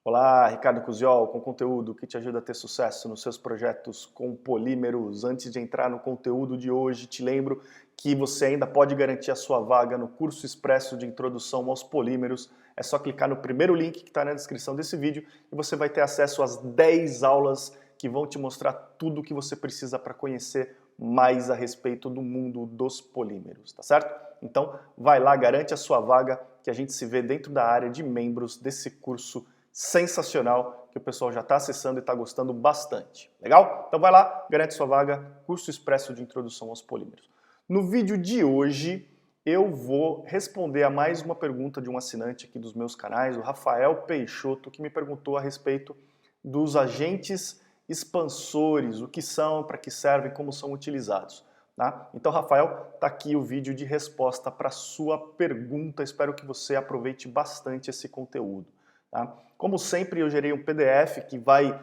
Olá, Ricardo Cusiol, com conteúdo que te ajuda a ter sucesso nos seus projetos com polímeros. Antes de entrar no conteúdo de hoje, te lembro que você ainda pode garantir a sua vaga no curso expresso de introdução aos polímeros. É só clicar no primeiro link que está na descrição desse vídeo e você vai ter acesso às 10 aulas que vão te mostrar tudo o que você precisa para conhecer mais a respeito do mundo dos polímeros, tá certo? Então, vai lá, garante a sua vaga, que a gente se vê dentro da área de membros desse curso sensacional que o pessoal já está acessando e está gostando bastante. Legal? Então vai lá, garante sua vaga, curso expresso de introdução aos polímeros. No vídeo de hoje eu vou responder a mais uma pergunta de um assinante aqui dos meus canais, o Rafael Peixoto, que me perguntou a respeito dos agentes expansores, o que são, para que servem, como são utilizados. Tá? Então, Rafael, está aqui o vídeo de resposta para a sua pergunta. Espero que você aproveite bastante esse conteúdo. Tá? Como sempre, eu gerei um PDF que vai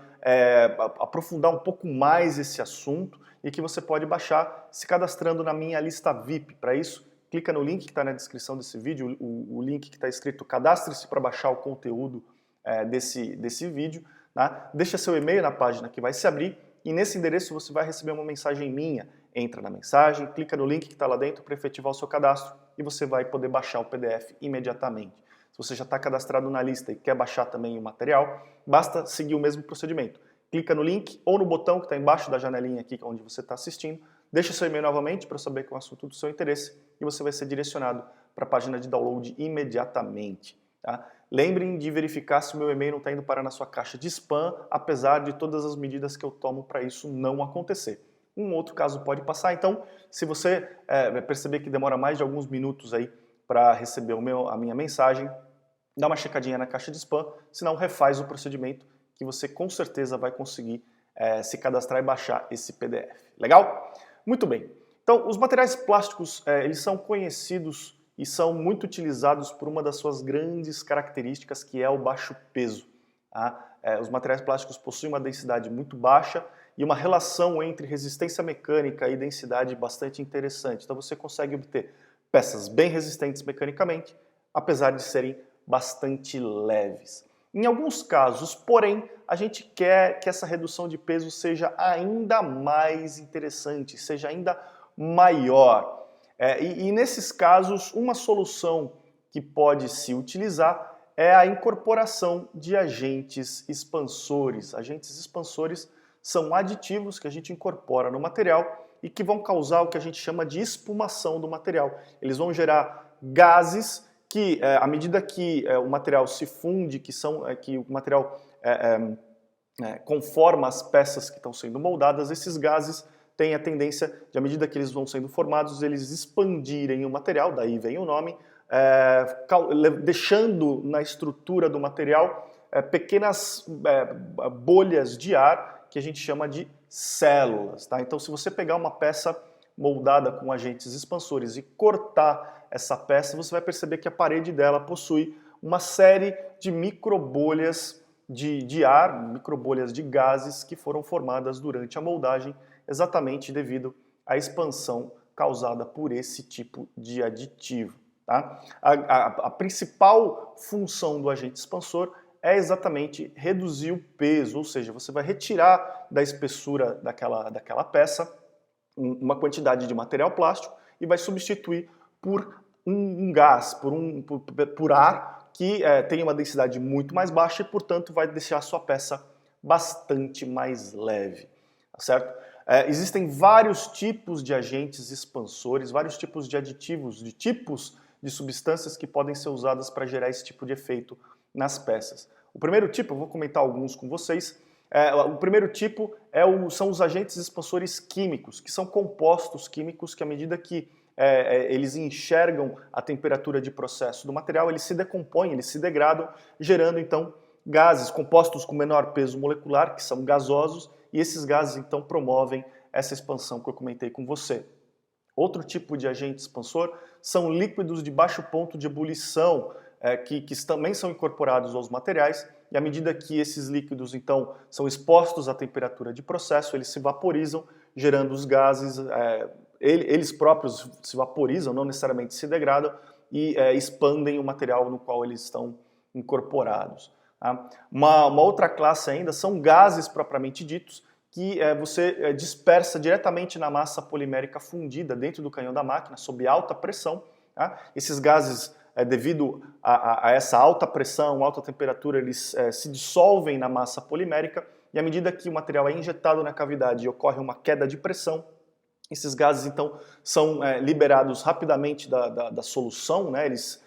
aprofundar um pouco mais esse assunto e que você pode baixar se cadastrando na minha lista VIP. Para isso, clica no link que está na descrição desse vídeo, o link que está escrito cadastre-se para baixar o conteúdo desse vídeo. Tá? Deixa seu e-mail na página que vai se abrir e nesse endereço você vai receber uma mensagem minha. Entra na mensagem, clica no link que está lá dentro para efetivar o seu cadastro e você vai poder baixar o PDF imediatamente. Se você já está cadastrado na lista e quer baixar também o material, basta seguir o mesmo procedimento. Clica no link ou no botão que está embaixo da janelinha aqui onde você está assistindo, deixa seu e-mail novamente para saber que é um assunto do seu interesse e você vai ser direcionado para a página de download imediatamente. Tá? Lembrem de verificar se o meu e-mail não está indo parar na sua caixa de spam, apesar de todas as medidas que eu tomo para isso não acontecer. Um outro caso pode passar, então se você perceber que demora mais de alguns minutos aí para receber a minha mensagem, dá uma checadinha na caixa de spam, senão refaz o procedimento que você com certeza vai conseguir se cadastrar e baixar esse PDF. Legal? Muito bem. Então, os materiais plásticos, eles são conhecidos e são muito utilizados por uma das suas grandes características, que é o baixo peso. Tá? Os materiais plásticos possuem uma densidade muito baixa e uma relação entre resistência mecânica e densidade bastante interessante. Então você consegue obter peças bem resistentes mecanicamente, apesar de serem bastante leves. Em alguns casos, porém, a gente quer que essa redução de peso seja ainda mais interessante, seja ainda maior. E nesses casos, uma solução que pode se utilizar é a incorporação de agentes expansores. Agentes expansores são aditivos que a gente incorpora no material e que vão causar o que a gente chama de espumação do material. Eles vão gerar gases que, à medida que o material se funde, que o material conforma as peças que estão sendo moldadas, esses gases têm a tendência de, à medida que eles vão sendo formados, eles expandirem o material, daí vem o nome, deixando na estrutura do material pequenas bolhas de ar que a gente chama de células. Tá? Então, se você pegar uma peça moldada com agentes expansores e cortar essa peça, você vai perceber que a parede dela possui uma série de microbolhas de ar, microbolhas de gases que foram formadas durante a moldagem, exatamente devido à expansão causada por esse tipo de aditivo. Tá? A principal função do agente expansor é exatamente reduzir o peso, ou seja, você vai retirar da espessura daquela peça uma quantidade de material plástico e vai substituir por um gás, por ar que tem uma densidade muito mais baixa e, portanto, vai deixar a sua peça bastante mais leve, tá certo? Existem vários tipos de agentes expansores, vários tipos de aditivos, de tipos de substâncias que podem ser usadas para gerar esse tipo de efeito nas peças. O primeiro tipo, eu vou comentar alguns com vocês, o primeiro tipo são os agentes expansores químicos, que são compostos químicos que, à medida que eles enxergam a temperatura de processo do material, eles se decompõem, eles se degradam, gerando então gases, compostos com menor peso molecular, que são gasosos, e esses gases então promovem essa expansão que eu comentei com você. Outro tipo de agente expansor são líquidos de baixo ponto de ebulição, que também são incorporados aos materiais, e à medida que esses líquidos então são expostos à temperatura de processo, eles se vaporizam, gerando os gases, eles próprios se vaporizam, não necessariamente se degradam, e expandem o material no qual eles estão incorporados. Tá? Uma outra classe ainda são gases propriamente ditos, que você dispersa diretamente na massa polimérica fundida dentro do canhão da máquina, sob alta pressão. Tá? Esses gases, devido a essa alta pressão, alta temperatura, eles se dissolvem na massa polimérica, e à medida que o material é injetado na cavidade e ocorre uma queda de pressão, esses gases então são liberados rapidamente da solução, né? Eles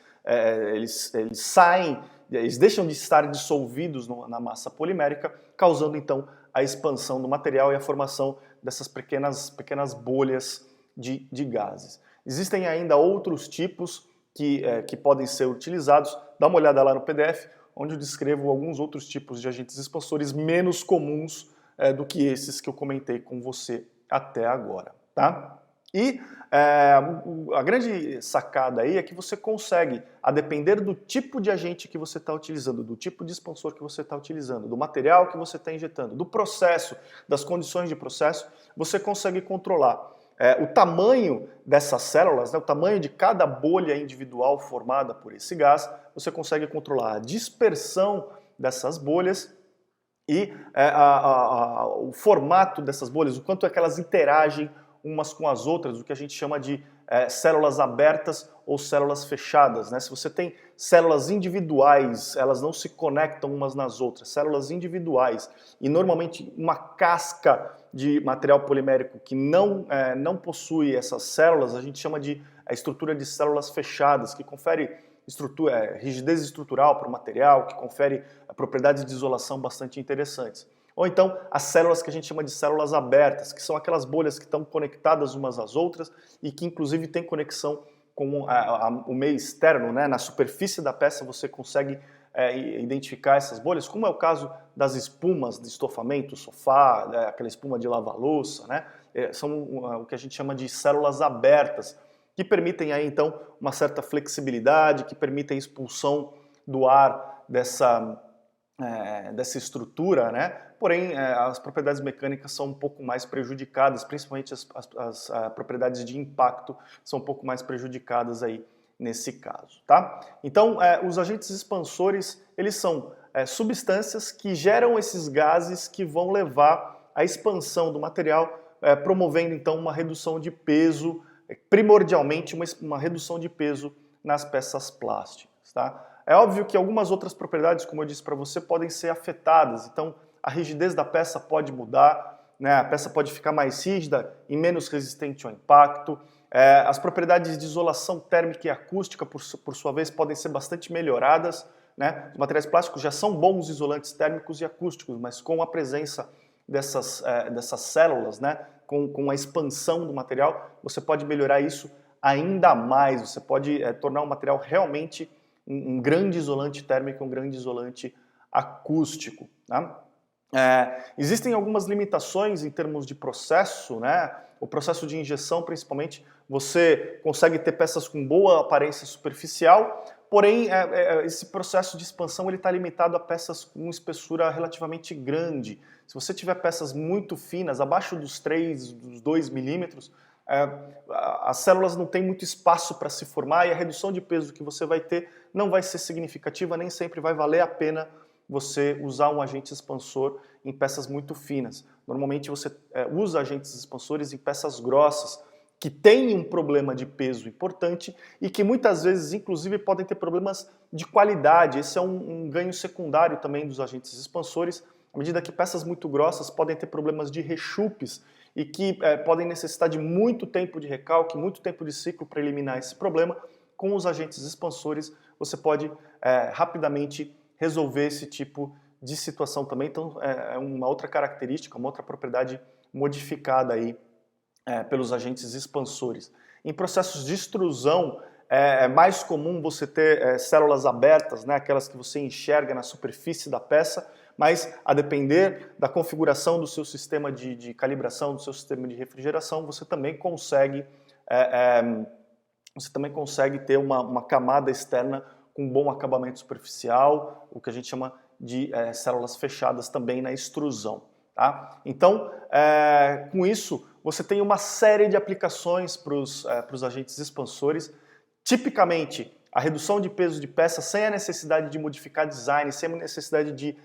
saem, eles deixam de estar dissolvidos na massa polimérica, causando então a expansão do material e a formação dessas pequenas bolhas de gases. Existem ainda outros tipos que podem ser utilizados. Dá uma olhada lá no PDF, onde eu descrevo alguns outros tipos de agentes expansores menos comuns do que esses que eu comentei com você até agora. Tá? E a grande sacada aí é que você consegue, a depender do tipo de agente que você está utilizando, do tipo de expansor que você está utilizando, do material que você está injetando, do processo, das condições de processo, você consegue controlar o tamanho dessas células, né, o tamanho de cada bolha individual formada por esse gás, você consegue controlar a dispersão dessas bolhas e o formato dessas bolhas, o quanto é que elas interagem umas com as outras, o que a gente chama de células abertas ou células fechadas. Né? Se você tem células individuais, elas não se conectam umas nas outras, células individuais, e normalmente uma casca de material polimérico que não possui essas células, a gente chama de estrutura de células fechadas, que confere rigidez estrutural para o material, que confere propriedades de isolação bastante interessantes. Ou então as células que a gente chama de células abertas, que são aquelas bolhas que estão conectadas umas às outras e que inclusive têm conexão com o meio externo, né? Na superfície da peça você consegue identificar essas bolhas, como é o caso das espumas de estofamento, sofá, aquela espuma de lava-louça, né? São o que a gente chama de células abertas, que permitem aí então uma certa flexibilidade, que permitem a expulsão do ar dessa estrutura, né? Porém, as propriedades mecânicas são um pouco mais prejudicadas, principalmente as propriedades de impacto são um pouco mais prejudicadas aí nesse caso, tá? Então, os agentes expansores, eles são substâncias que geram esses gases que vão levar à expansão do material, promovendo então uma redução de peso, primordialmente uma redução de peso nas peças plásticas, tá? É óbvio que algumas outras propriedades, como eu disse para você, podem ser afetadas. Então, a rigidez da peça pode mudar, né? A peça pode ficar mais rígida e menos resistente ao impacto. As propriedades de isolação térmica e acústica, por sua vez, podem ser bastante melhoradas, né? Os materiais plásticos já são bons isolantes térmicos e acústicos, mas com a presença dessas células, né? Com a expansão do material, você pode melhorar isso ainda mais. Você pode tornar o material realmente um grande isolante térmico, um grande isolante acústico. Tá? Existem algumas limitações em termos de processo, né? O processo de injeção, principalmente, você consegue ter peças com boa aparência superficial, porém, esse processo de expansão está limitado a peças com espessura relativamente grande. Se você tiver peças muito finas, abaixo dos 2 milímetros, as células não têm muito espaço para se formar e a redução de peso que você vai ter não vai ser significativa, nem sempre vai valer a pena você usar um agente expansor em peças muito finas. Normalmente você usa agentes expansores em peças grossas, que têm um problema de peso importante e que muitas vezes, inclusive, podem ter problemas de qualidade. Esse é um ganho secundário também dos agentes expansores, à medida que peças muito grossas podem ter problemas de rechupes e que podem necessitar de muito tempo de recalque, muito tempo de ciclo para eliminar esse problema. Com os agentes expansores, você pode rapidamente resolver esse tipo de situação também. Então, é uma outra característica, uma outra propriedade modificada aí pelos agentes expansores. Em processos de extrusão, é mais comum você ter células abertas, né, aquelas que você enxerga na superfície da peça, mas a depender da configuração do seu sistema de calibração, do seu sistema de refrigeração, você também consegue ter uma camada externa com bom acabamento superficial, o que a gente chama de células fechadas também na extrusão. Tá? Então, com isso, você tem uma série de aplicações para os agentes expansores. Tipicamente, a redução de peso de peça sem a necessidade de modificar design, sem a necessidade de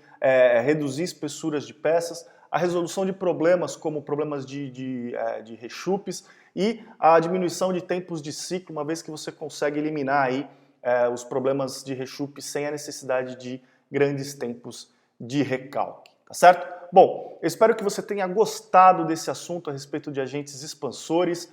reduzir espessuras de peças, a resolução de problemas como problemas de rechupes e a diminuição de tempos de ciclo, uma vez que você consegue eliminar aí os problemas de rechupe sem a necessidade de grandes tempos de recalque, tá certo? Bom, eu espero que você tenha gostado desse assunto a respeito de agentes expansores.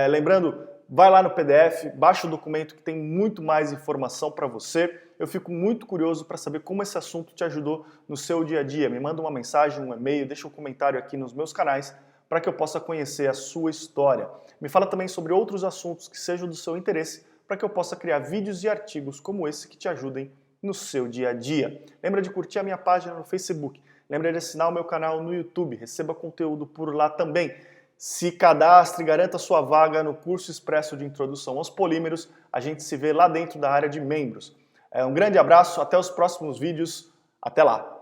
Lembrando, vai lá no PDF, baixa o documento que tem muito mais informação para você. Eu fico muito curioso para saber como esse assunto te ajudou no seu dia a dia. Me manda uma mensagem, um e-mail, deixa um comentário aqui nos meus canais para que eu possa conhecer a sua história. Me fala também sobre outros assuntos que sejam do seu interesse para que eu possa criar vídeos e artigos como esse que te ajudem no seu dia a dia. Lembra de curtir a minha página no Facebook. Lembra de assinar o meu canal no YouTube. Receba conteúdo por lá também. Se cadastre e garanta sua vaga no curso expresso de introdução aos polímeros. A gente se vê lá dentro da área de membros. Um grande abraço, até os próximos vídeos. Até lá!